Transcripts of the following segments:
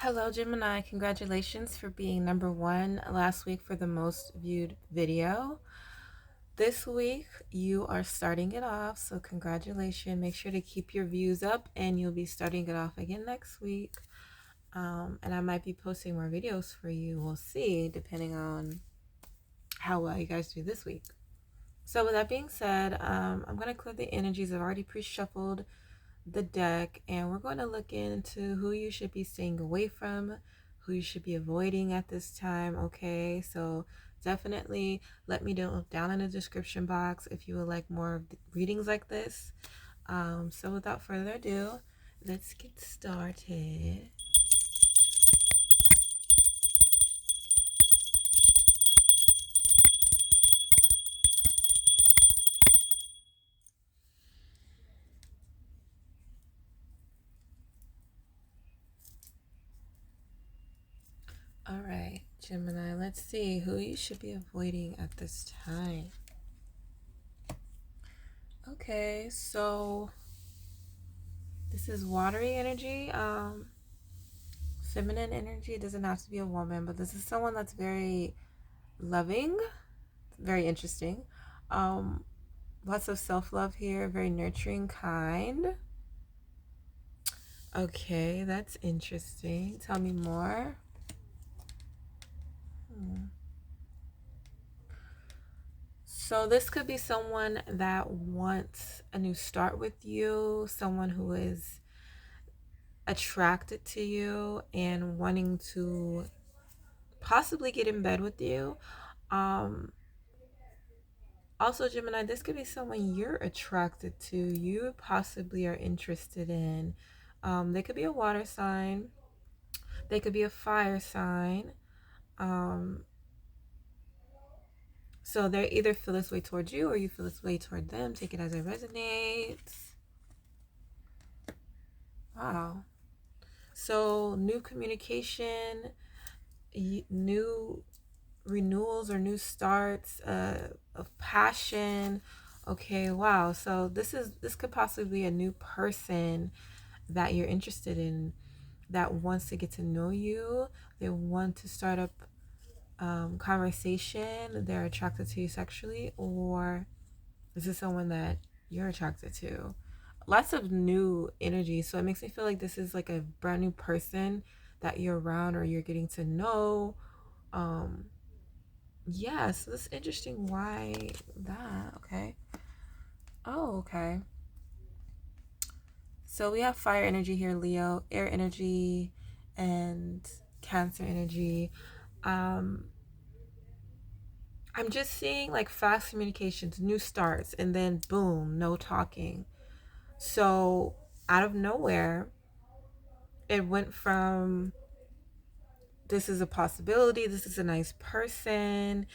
Hello, Gemini. Congratulations for being number one last week for the most viewed video. This week, you are starting it off, so congratulations. Make sure to keep your views up, and you'll be starting it off again next week. And I might be posting more videos for you. We'll see, depending on how well you guys do this week. So with that being said, I'm going to clear the energies. I've already pre-shuffled the deck, and we're going to look into who you should be staying away from, who you should be avoiding at this time. Okay, so definitely let me know down in the description box if you would like more readings like this. So without further ado, let's get started. All right, Gemini, let's see who you should be avoiding at this time. Okay, so this is watery energy, feminine energy. It doesn't have to be a woman, but this is someone that's very loving, very interesting. Um, Lots of self-love here, very nurturing, kind. Okay, that's interesting. Tell me more. So this could be someone that wants a new start with you, someone who is attracted to you and wanting to possibly get in bed with you. Also, Gemini, this could be someone you're attracted to, you possibly are interested in. They could be a water sign, they could be a fire sign. So they either feel this way towards you or you feel this way toward them. Take it as it resonates. Wow. So new communication, new renewals or new starts of passion. Okay, wow. So this could possibly be a new person that you're interested in, that wants to get to know you. They want to start up conversation. They're attracted to you sexually, or this is someone that you're attracted to. Lots of new energy, so it makes me feel like this is like a brand new person that you're around or you're getting to know. Yeah, so this is interesting. Why that? Okay. Oh, okay. So we have fire energy here, Leo, air energy, and Cancer energy. I'm just seeing like fast communications, new starts, and then boom, no talking. So out of nowhere, it went from this is a possibility, this is a nice person,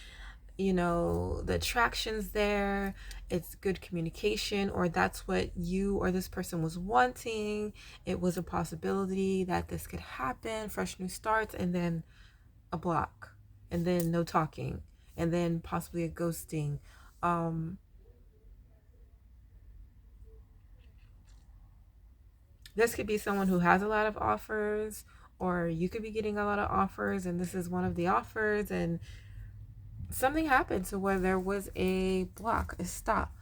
the attraction's there, it's good communication, or that's what you or this person was wanting. It was a possibility that this could happen, fresh new starts, and then a block, and then no talking, and then possibly a ghosting. This could be someone who has a lot of offers, or you could be getting a lot of offers, and this is one of the offers, and something happened to where there was a block, a stop.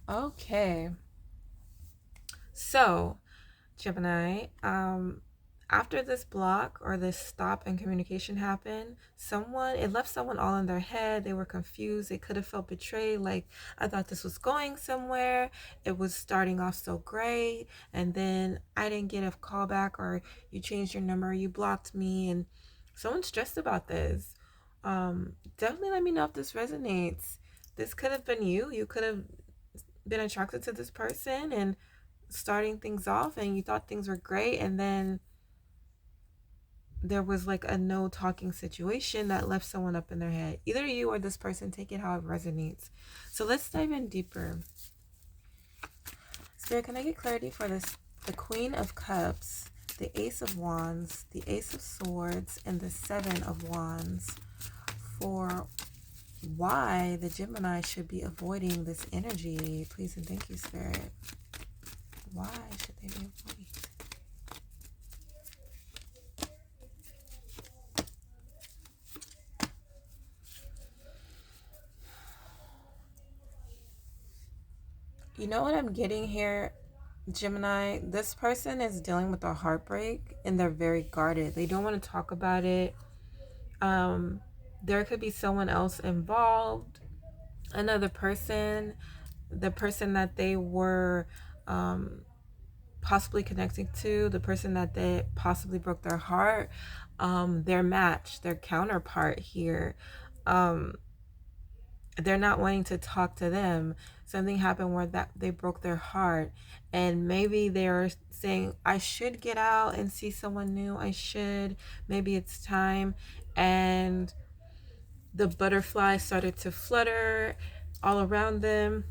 Okay. So, Gemini, after this block or this stop in communication happened, it left someone all in their head. They were confused. They could have felt betrayed. Like, I thought this was going somewhere. It was starting off so great. And then I didn't get a call back, or you changed your number, you blocked me. And someone's stressed about this. Definitely let me know if this resonates. This could have been you. You could have been attracted to this person and starting things off, and you thought things were great, and then there was like a no talking situation that left someone up in their head. Either you or this person, take it how it resonates. So let's dive in deeper. Spirit, can I get clarity for this? The Queen of Cups, the Ace of Wands, the Ace of Swords, and the Seven of Wands, for why the Gemini should be avoiding this energy. Please and thank you, Spirit. Why should they be avoiding? You know what I'm getting here, Gemini? This person is dealing with a heartbreak and they're very guarded. They don't want to talk about it. Um, there could be someone else involved, another person, the person that they were um, possibly connecting to, the person that they possibly broke their heart, their match, their counterpart here. Um, they're not wanting to talk to them. Something happened where that they broke their heart, and maybe they're saying, I should get out and see someone new. I should. Maybe it's time. And the butterflies started to flutter all around them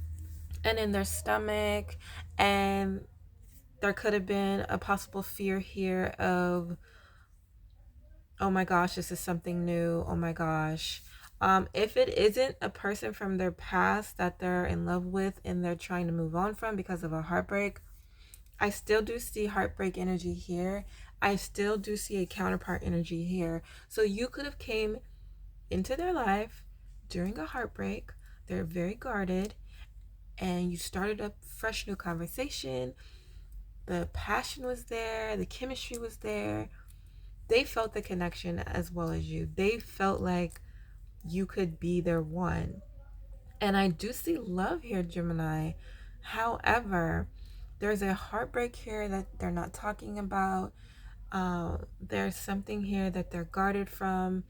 and in their stomach, and there could have been a possible fear here of, oh my gosh, this is something new. Oh my gosh. If it isn't a person from their past that they're in love with and they're trying to move on from because of a heartbreak, I still do see heartbreak energy here. I still do see a counterpart energy here. So you could have came into their life during a heartbreak. They're very guarded, and you started a fresh new conversation. The passion was there, the chemistry was there. They felt the connection as well as you. They felt like you could be their one. And I do see love here, Gemini. However, there's a heartbreak here that they're not talking about. There's something here that they're guarded from,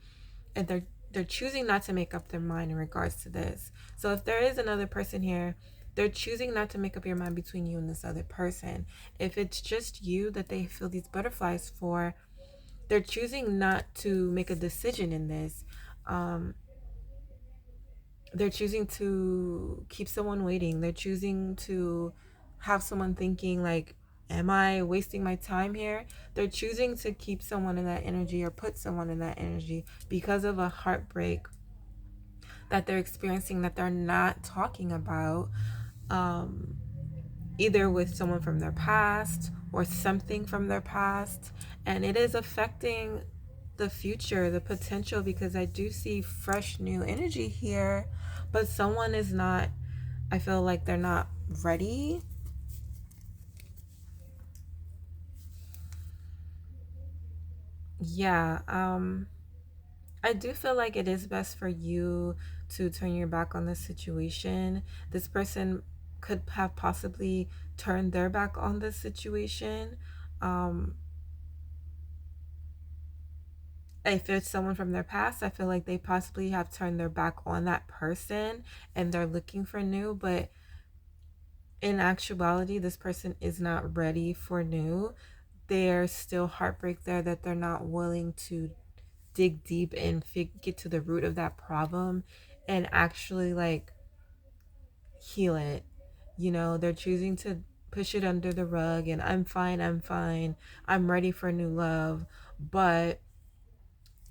and they're choosing not to make up their mind in regards to this. So if there is another person here, they're choosing not to make up your mind between you and this other person. If it's just you that they feel these butterflies for, they're choosing not to make a decision in this. Um, they're choosing to keep someone waiting. They're choosing to have someone thinking like, am I wasting my time here? They're choosing to keep someone in that energy or put someone in that energy because of a heartbreak that they're experiencing that they're not talking about, um, either with someone from their past or something from their past. And it is affecting the future, the potential, because I do see fresh new energy here, but someone is not, I feel like they're not ready. Yeah, I do feel like it is best for you to turn your back on this situation. This person could have possibly turned their back on this situation. Um, if it's someone from their past, I feel like they possibly have turned their back on that person and they're looking for new, but in actuality, this person is not ready for new. There's still heartbreak there that they're not willing to dig deep and get to the root of that problem and actually like heal it. You know, they're choosing to push it under the rug and I'm fine, I'm fine, I'm ready for new love. But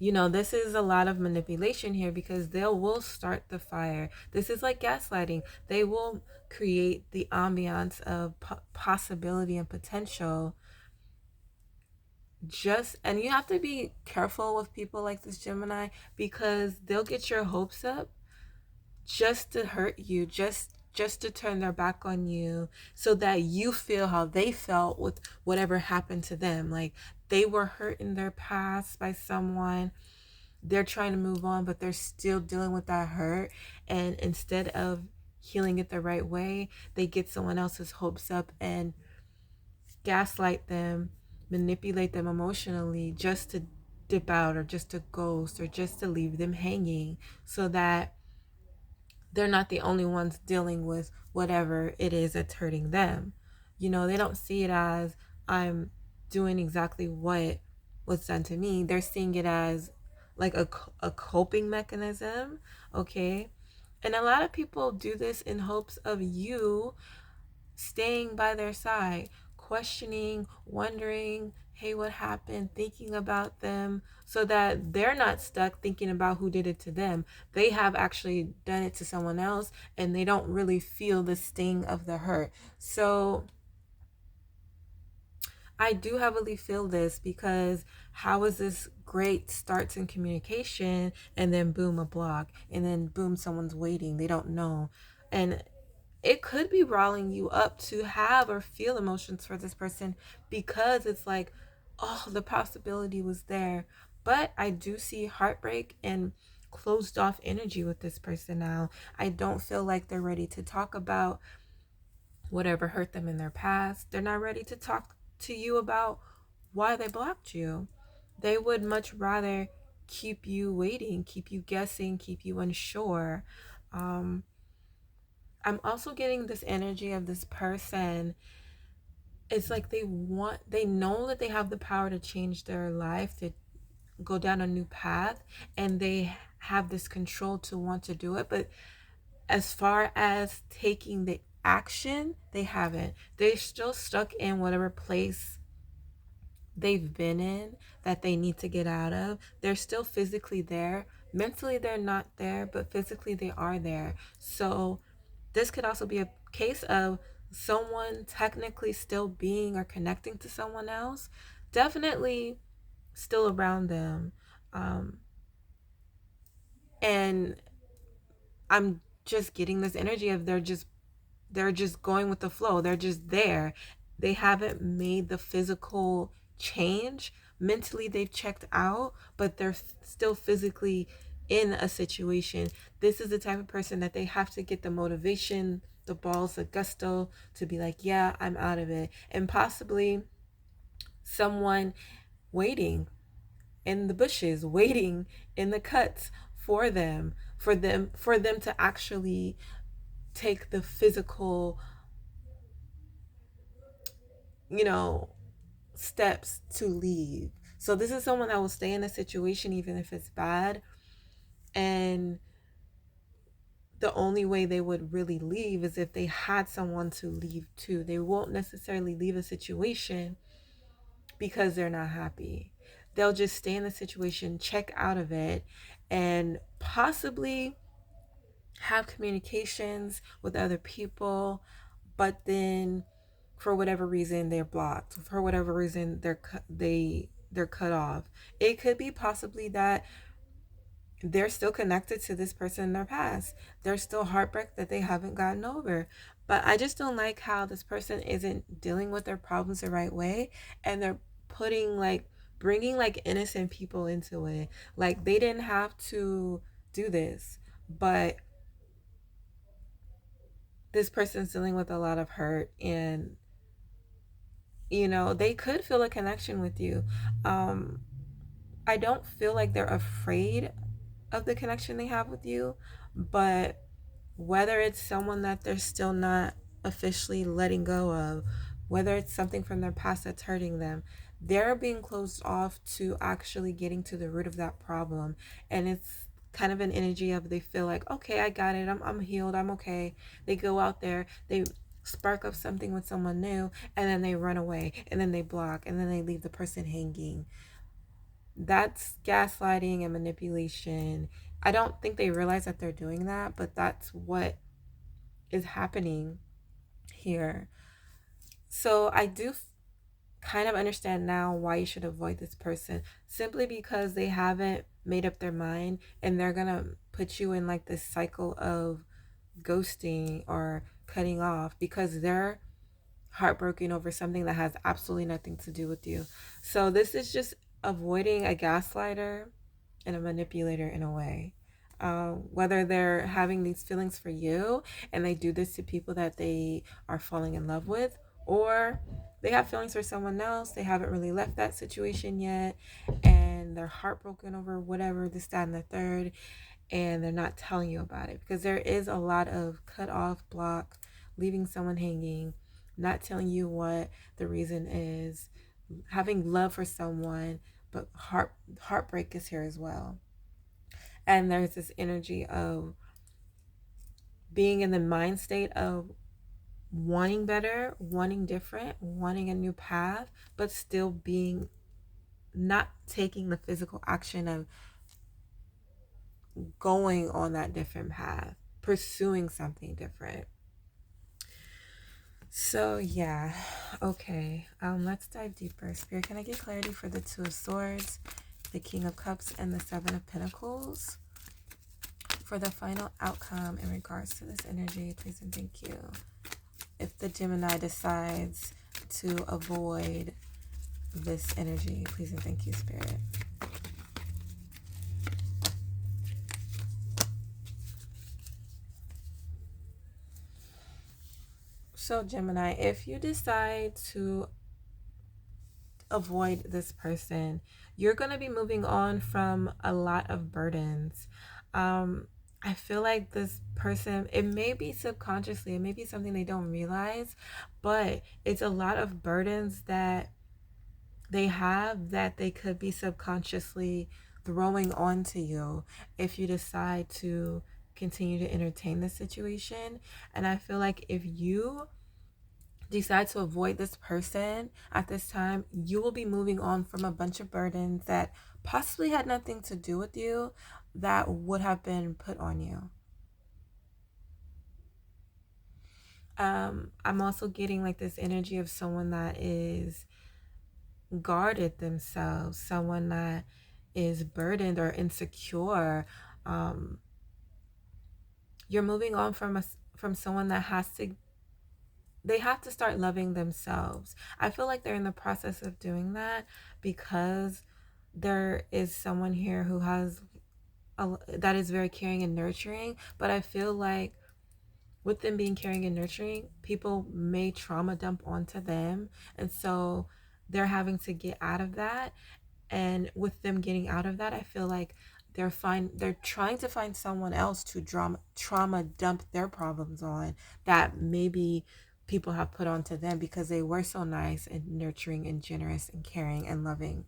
you know, this is a lot of manipulation here because they will start the fire. This is like gaslighting. They will create the ambiance of possibility and potential. Just, and you have to be careful with people like this, Gemini, because they'll get your hopes up just to hurt you, just to turn their back on you so that you feel how they felt with whatever happened to them. Like they were hurt in their past by someone, they're trying to move on, but they're still dealing with that hurt. And instead of healing it the right way, they get someone else's hopes up and gaslight them, manipulate them emotionally just to dip out or just to ghost or just to leave them hanging so that they're not the only ones dealing with whatever it is that's hurting them. You know, they don't see it as I'm doing exactly what was done to me. They're seeing it as like a coping mechanism, okay? And a lot of people do this in hopes of you staying by their side, questioning, wondering, hey, what happened, thinking about them, so that they're not stuck thinking about who did it to them. They have actually done it to someone else and they don't really feel the sting of the hurt. So I do heavily feel this because how is this great starts in communication and then boom, a block, and then boom, someone's waiting, they don't know. And it could be riling you up to have or feel emotions for this person, because it's like, oh, the possibility was there. But I do see heartbreak and closed off energy with this person now. I don't feel like they're ready to talk about whatever hurt them in their past. They're not ready to talk to you about why they blocked you. They would much rather keep you waiting, keep you guessing, keep you unsure. Um, I'm also getting this energy of this person. It's like they know that they have the power to change their life, to go down a new path, and they have this control to want to do it. But as far as taking the action, they haven't. They're still stuck in whatever place they've been in that they need to get out of. They're still physically there. Mentally, they're not there, but physically, they are there. So, this could also be a case of someone technically still being or connecting to someone else, definitely still around them. Um, and I'm just getting this energy of they're just going with the flow. They're just there. They haven't made the physical change. Mentally, they've checked out, but they're still physically in a situation. This is the type of person that they have to get the motivation, the balls, the gusto to be like, yeah, I'm out of it. And possibly someone waiting in the bushes, waiting in the cuts for them to actually take the physical, you know, steps to leave. So this is someone that will stay in a situation even if it's bad, and the only way they would really leave is if they had someone to leave to. They won't necessarily leave a situation because they're not happy. They'll just stay in the situation, check out of it, and possibly have communications with other people, but then for whatever reason they're blocked. For whatever reason they're cut off. It could be possibly that they're still connected to this person in their past. There's still heartbreak that they haven't gotten over. But I just don't like how this person isn't dealing with their problems the right way, and they're bringing like innocent people into it. Like they didn't have to do this, but this person's dealing with a lot of hurt, and they could feel a connection with you. um I don't feel like they're afraid of the connection they have with you, but whether it's someone that they're still not officially letting go of, whether it's something from their past that's hurting them, they're being closed off to actually getting to the root of that problem. And it's kind of an energy of they feel like, okay, I got it, I'm healed, I'm okay. They go out there, they spark up something with someone new, and then they run away, and then they block, and then they leave the person hanging. That's gaslighting and manipulation. I don't think they realize that they're doing that, but that's what is happening here. So I do kind of understand now why you should avoid this person, simply because they haven't made up their mind, and they're gonna put you in like this cycle of ghosting or cutting off because they're heartbroken over something that has absolutely nothing to do with you. So this is just avoiding a gaslighter and a manipulator in a way. Whether they're having these feelings for you and they do this to people that they are falling in love with, or they have feelings for someone else, they haven't really left that situation yet, and they're heartbroken over whatever, this, that, and the third, and they're not telling you about it. Because there is a lot of cut off, block, leaving someone hanging, not telling you what the reason is, having love for someone, but heartbreak is here as well. And there's this energy of being in the mind state of wanting better, wanting different, wanting a new path, but still being not taking the physical action of going on that different path, pursuing something different. So yeah, okay. Let's dive deeper. Spirit, can I get clarity for the Two of Swords, the King of Cups, and the Seven of Pentacles for the final outcome in regards to this energy, please and thank you. If the Gemini decides to avoid this energy, please and thank you, Spirit. So Gemini, if you decide to avoid this person, you're going to be moving on from a lot of burdens. I feel like this person, it may be subconsciously, it may be something they don't realize, but it's a lot of burdens that they have that they could be subconsciously throwing onto you if you decide to continue to entertain the situation. And I feel like if you decide to avoid this person at this time, you will be moving on from a bunch of burdens that possibly had nothing to do with you that would have been put on you. I'm also getting like this energy of someone that is guarded themselves, someone that is burdened or insecure. You're moving on from someone that they have to start loving themselves. I feel like they're in the process of doing that because there is someone here who has that is very caring and nurturing, but I feel like with them being caring and nurturing, people may trauma dump onto them, and so they're having to get out of that. And with them getting out of that, I feel like they're trying to find someone else to trauma dump their problems on that maybe people have put onto them because they were so nice and nurturing and generous and caring and loving.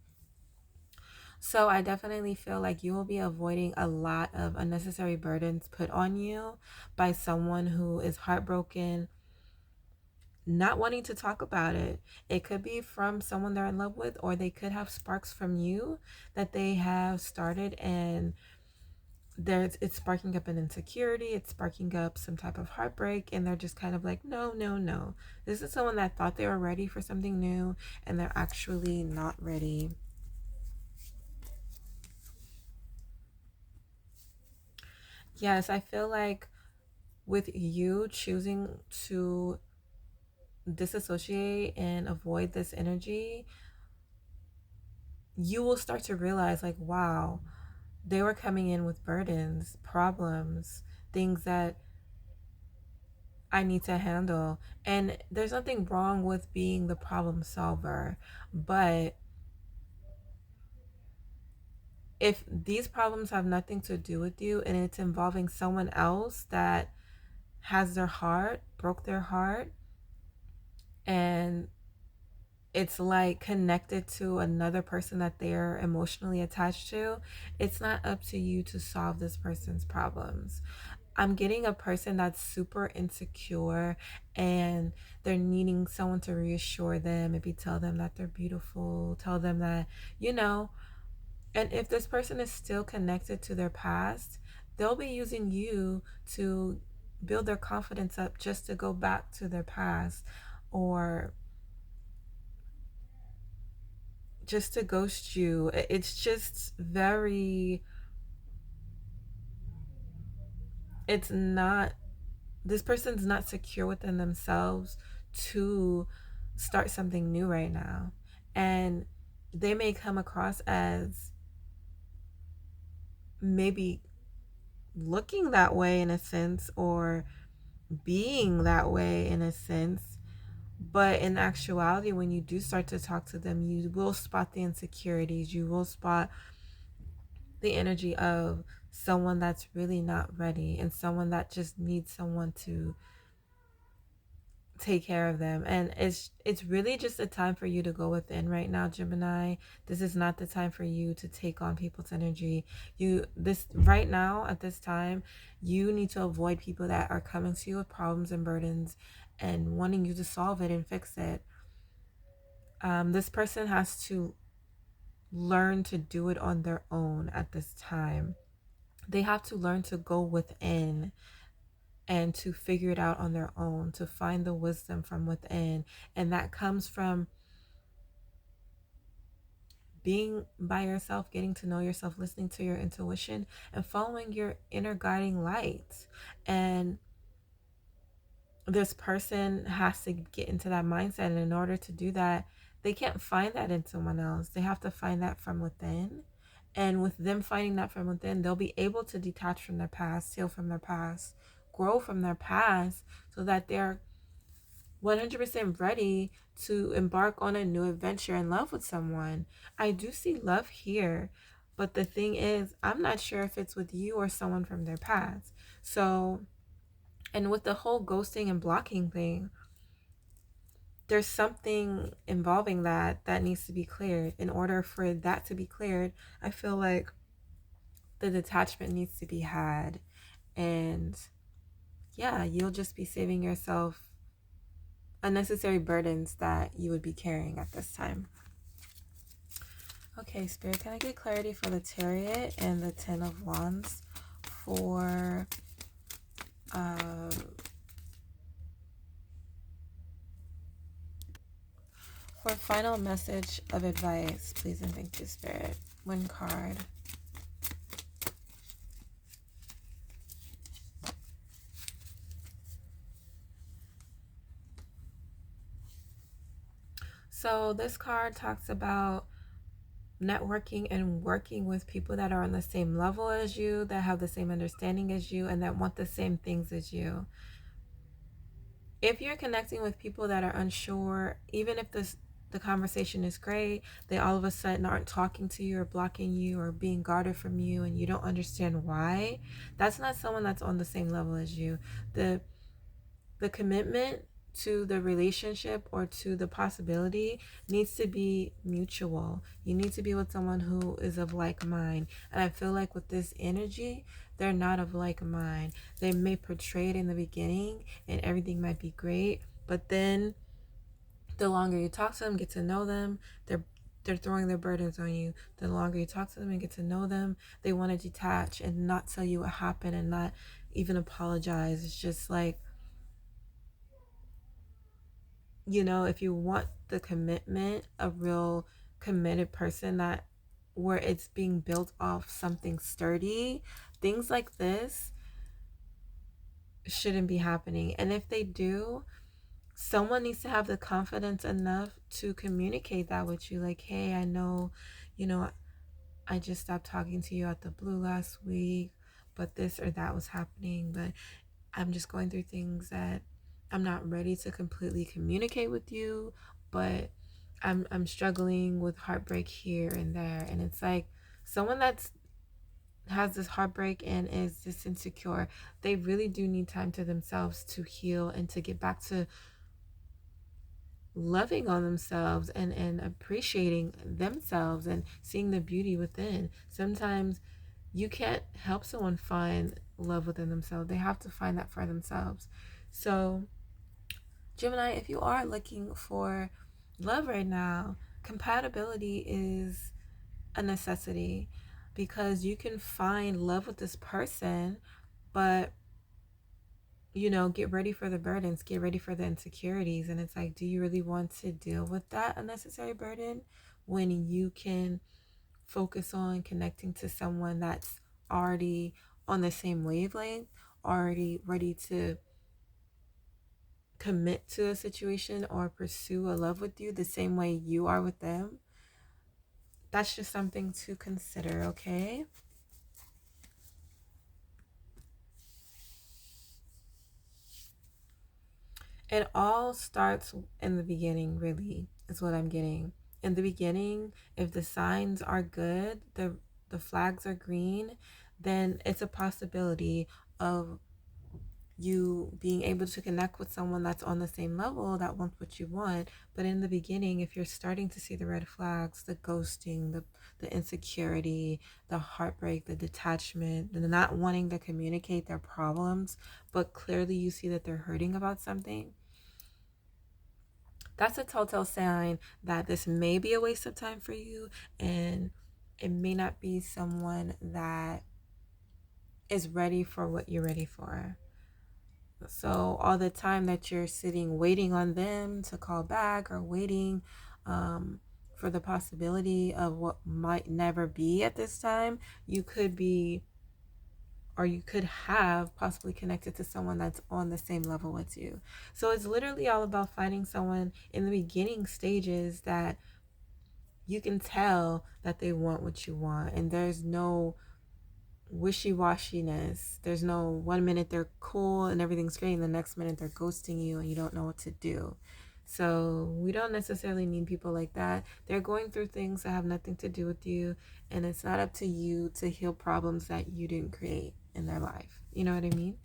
So I definitely feel like you will be avoiding a lot of unnecessary burdens put on you by someone who is heartbroken, not wanting to talk about it. It could be from someone they're in love with, or they could have sparks from you that they have started, and it's sparking up an insecurity, it's sparking up some type of heartbreak, and they're just kind of like, no, no, no. This is someone that thought they were ready for something new, and they're actually not ready. Yes, I feel like with you choosing to disassociate and avoid this energy, you will start to realize, like, wow, they were coming in with burdens, problems, things that I need to handle. And there's nothing wrong with being the problem solver, but if these problems have nothing to do with you and it's involving someone else that has broke their heart, and it's like connected to another person that they're emotionally attached to, it's not up to you to solve this person's problems. I'm getting a person that's super insecure and they're needing someone to reassure them, maybe tell them that they're beautiful, tell them that, you know, and if this person is still connected to their past, they'll be using you to build their confidence up just to go back to their past, or just to ghost you. It's just very, it's not, this person's not secure within themselves to start something new right now. And they may come across as maybe looking that way in a sense, or being that way in a sense. But in actuality, when you do start to talk to them, you will spot the insecurities. You will spot the energy of someone that's really not ready and someone that just needs someone to take care of them. And it's really just a time for you to go within right now, Gemini. This is not the time for you to take on people's energy. This right now at this time, you need to avoid people that are coming to you with problems and burdens and wanting you to solve it and fix it. This person has to learn to do it on their own at this time. They have to learn to go within and to figure it out on their own, to find the wisdom from within. And that comes from being by yourself, getting to know yourself, listening to your intuition, and following your inner guiding light. And this person has to get into that mindset. And in order to do that, they can't find that in someone else. They have to find that from within. And with them finding that from within, they'll be able to detach from their past, heal from their past, grow from their past, so that they're 100% ready to embark on a new adventure in love with someone. I do see love here, but the thing is, I'm not sure if it's with you or someone from their past. So, and with the whole ghosting and blocking thing, there's something involving that needs to be cleared. In order for that to be cleared, I feel like the detachment needs to be had. And yeah, you'll just be saving yourself unnecessary burdens that you would be carrying at this time. Okay, Spirit, can I get clarity for the Chariot and the Ten of Wands for final message of advice, please and thank you, Spirit. One card. So this card talks about networking and working with people that are on the same level as you, that have the same understanding as you, and that want the same things as you. If you're connecting with people that are unsure, even if the conversation is great, they all of a sudden aren't talking to you or blocking you or being guarded from you, and you don't understand why, that's not someone that's on the same level as you. The commitment to the relationship or to the possibility needs to be mutual. You need to be with someone who is of like mind. And I feel like with this energy, they're not of like mind. They may portray it in the beginning and everything might be great, but then the longer you talk to them, get to know them, they're throwing their burdens on you. The longer you talk to them and get to know them, they want to detach and not tell you what happened and not even apologize. It's just like, you know, if you want the commitment, a real committed person that where it's being built off something sturdy, things like this shouldn't be happening. And if they do, someone needs to have the confidence enough to communicate that with you. Like, hey, I know, you know, I just stopped talking to you out the blue last week, but this or that was happening. But I'm just going through things that I'm not ready to completely communicate with you, but I'm struggling with heartbreak here and there. And it's like someone that's has this heartbreak and is just insecure, they really do need time to themselves to heal and to get back to loving on themselves and appreciating themselves and seeing the beauty within. Sometimes you can't help someone find love within themselves. They have to find that for themselves. So, Gemini, if you are looking for love right now, compatibility is a necessity because you can find love with this person, but you know, get ready for the burdens, get ready for the insecurities. And it's like, do you really want to deal with that unnecessary burden when you can focus on connecting to someone that's already on the same wavelength, already ready to commit to a situation or pursue a love with you the same way you are with them? That's just something to consider, okay? It all starts in the beginning, really, is what I'm getting. In the beginning, if the signs are good, the flags are green, then it's a possibility of you being able to connect with someone that's on the same level that wants what you want. But in the beginning, if you're starting to see the red flags, the ghosting, the insecurity, the heartbreak, the detachment, the not wanting to communicate their problems, but clearly you see that they're hurting about something, that's a telltale sign that this may be a waste of time for you, and it may not be someone that is ready for what you're ready for. So all the time that you're sitting waiting on them to call back or waiting for the possibility of what might never be at this time. You could be, or you could have possibly connected to someone that's on the same level as you. So it's literally all about finding someone in the beginning stages that you can tell that they want what you want, and there's no wishy-washiness. There's no 1 minute they're cool and everything's great, and the next minute they're ghosting you and you don't know what to do. So we don't necessarily need people like that. They're going through things that have nothing to do with you, and it's not up to you to heal problems that you didn't create in their life. You know what I mean?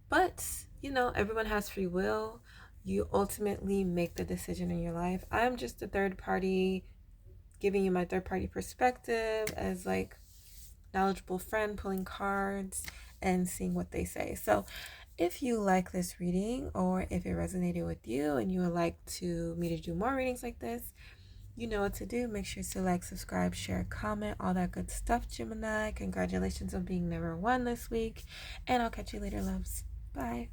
But, you know, everyone has free will. You ultimately make the decision in your life. I'm just a third party, giving you my third party perspective as like knowledgeable friend, pulling cards and seeing what they say. So if you like this reading, or if it resonated with you and you would like me to do more readings like this, you know what to do. Make sure to like, subscribe, share, comment, all that good stuff, Gemini. Congratulations on being number one this week, and I'll catch you later, loves. Bye.